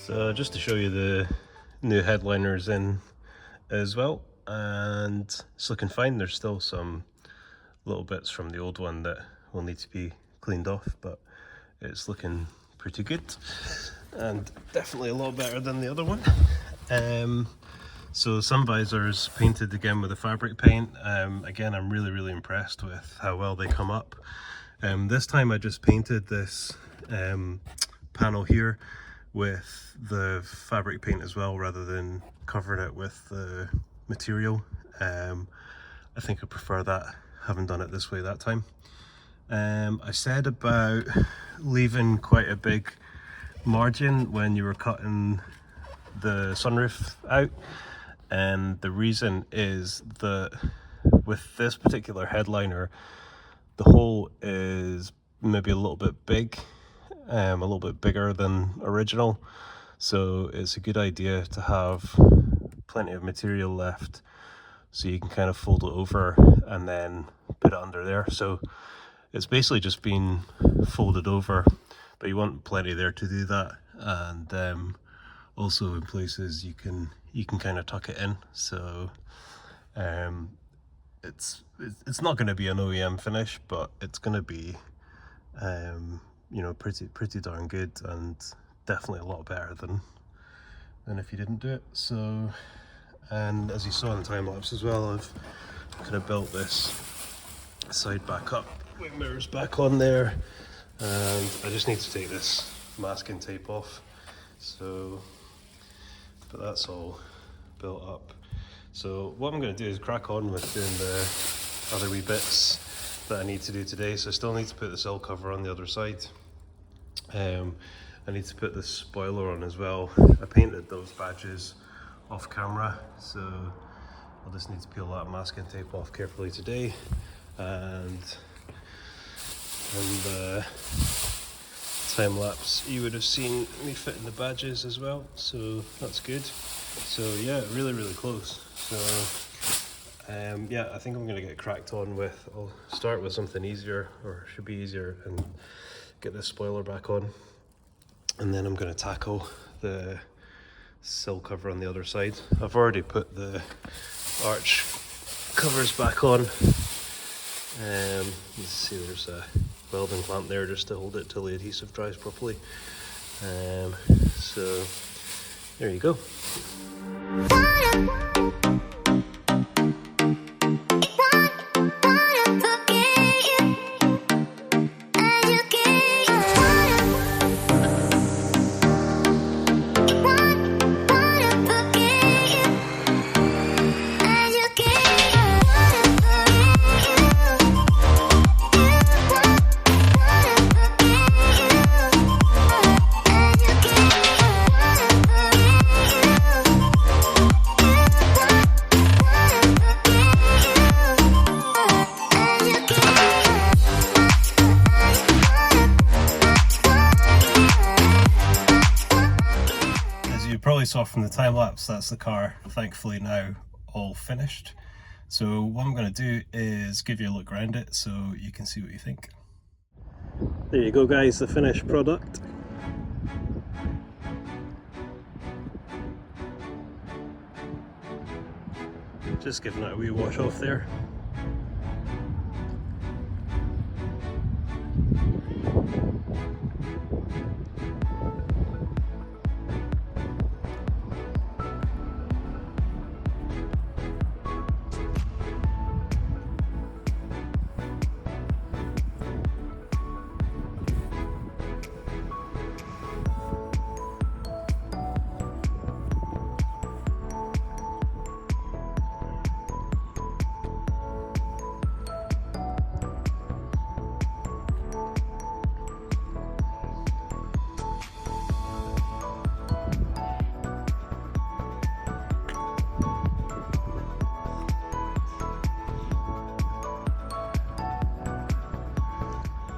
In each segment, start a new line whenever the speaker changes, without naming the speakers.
So just to show you the new headliners in as well, and it's looking fine. There's still some little bits from the old one that will need to be cleaned off, but it's looking pretty good and definitely a lot better than the other one. So some visors painted again with a fabric paint. Again, I'm really impressed with how well they come up. This time I just painted this panel here with the fabric paint as well, rather than covering it with the material. I think I prefer that, having done it this way that time. I said about leaving quite a big margin when you were cutting the sunroof out, and the reason is that with this particular headliner, the hole is maybe a little bit big, a little bit bigger than original, so it's a good idea to have plenty of material left so you can kind of fold it over and then put it under there. So it's basically just been folded over, but you want plenty there to do that. And also in places you can kind of tuck it in, so it's not going to be an OEM finish, but it's going to be you know, pretty darn good, and definitely a lot better than if you didn't do it. So, and as you saw in the time lapse as well, I've kind of built this side back up with mirrors back on there, and I just need to take this masking tape off. So, but that's all built up. So what I'm going to do is crack on with doing the other wee bits that I need to do today. So I still need to put the sill cover on the other side. I need to put the spoiler on as well. I painted those badges off camera, so I'll just need to peel that masking tape off carefully today. And the time lapse, you would have seen me fitting the badges as well, so that's good. So yeah, really close. So yeah, I think I'm gonna get cracked on with, I'll start with something easier, or should be easier, and get this spoiler back on, and then I'm gonna tackle the sill cover on the other side. I've already put the arch covers back on. You can see there's a welding clamp there just to hold it till the adhesive dries properly. So there you go. Probably saw from the time lapse, that's the car thankfully now all finished. So what I'm going to do is give you a look around it so you can see what you think. There you go guys, the finished product. Just giving it a wee wash off there.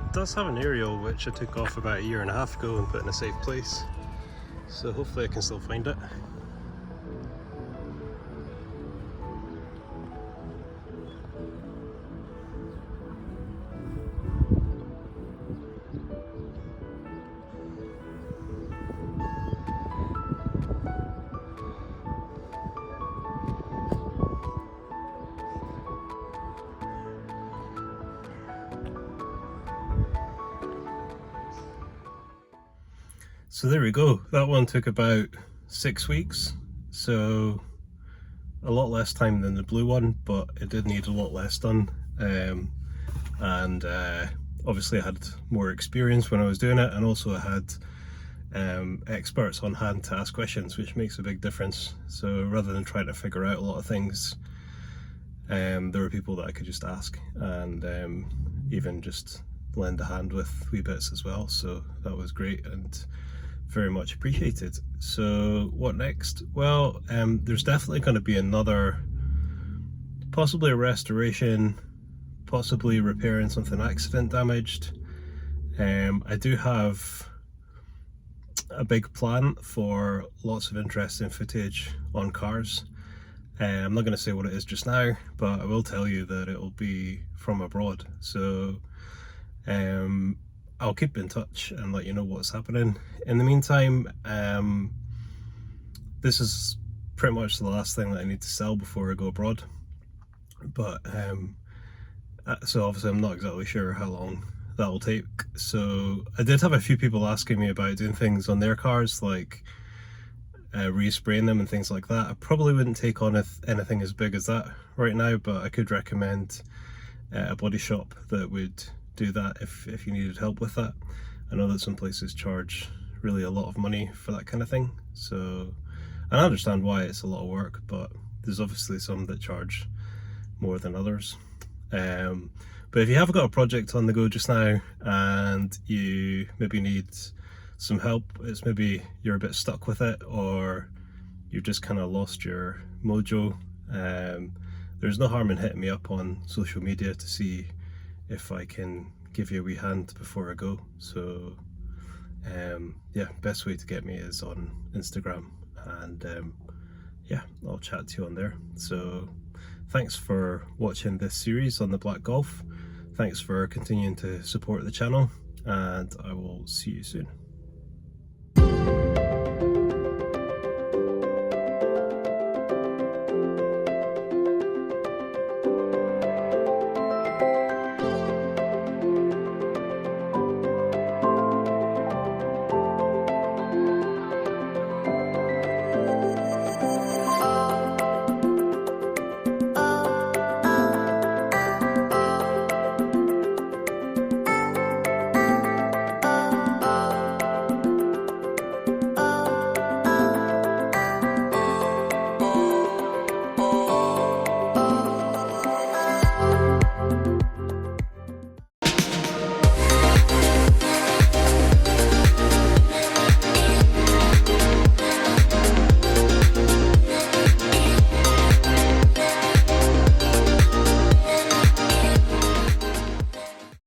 It does have an aerial which I took off about 1.5 years ago and put in a safe place, so hopefully I can still find it. So there we go. That one took about 6 weeks, so a lot less time than the blue one, but it did need a lot less done. And obviously I had more experience when I was doing it, and also I had experts on hand to ask questions, which makes a big difference. So rather than trying to figure out a lot of things, there were people that I could just ask, and even just lend a hand with wee bits as well. So that was great and very much appreciated. So what next? Well, there's definitely going to be another, possibly a restoration, possibly repairing something accident damaged. I do have a big plan for lots of interesting footage on cars. I'm not going to say what it is just now, but I will tell you that it will be from abroad. So I'll keep in touch and let you know what's happening. In the meantime, this is pretty much the last thing that I need to sell before I go abroad. But so obviously I'm not exactly sure how long that will take. So I did have a few people asking me about doing things on their cars, like respraying them and things like that. I probably wouldn't take on anything as big as that right now, but I could recommend a body shop that would do that if you needed help with that. I know that some places charge really a lot of money for that kind of thing, so, and I understand why it's a lot of work, but there's obviously some that charge more than others. But if you have got a project on the go just now and you maybe need some help, it's maybe you're a bit stuck with it, or you've just kind of lost your mojo, there's no harm in hitting me up on social media to see if I can give you a wee hand before I go. So yeah, best way to get me is on Instagram, and yeah, I'll chat to you on there. So thanks for watching this series on the Black Golf. Thanks for continuing to support the channel, and I will see you soon.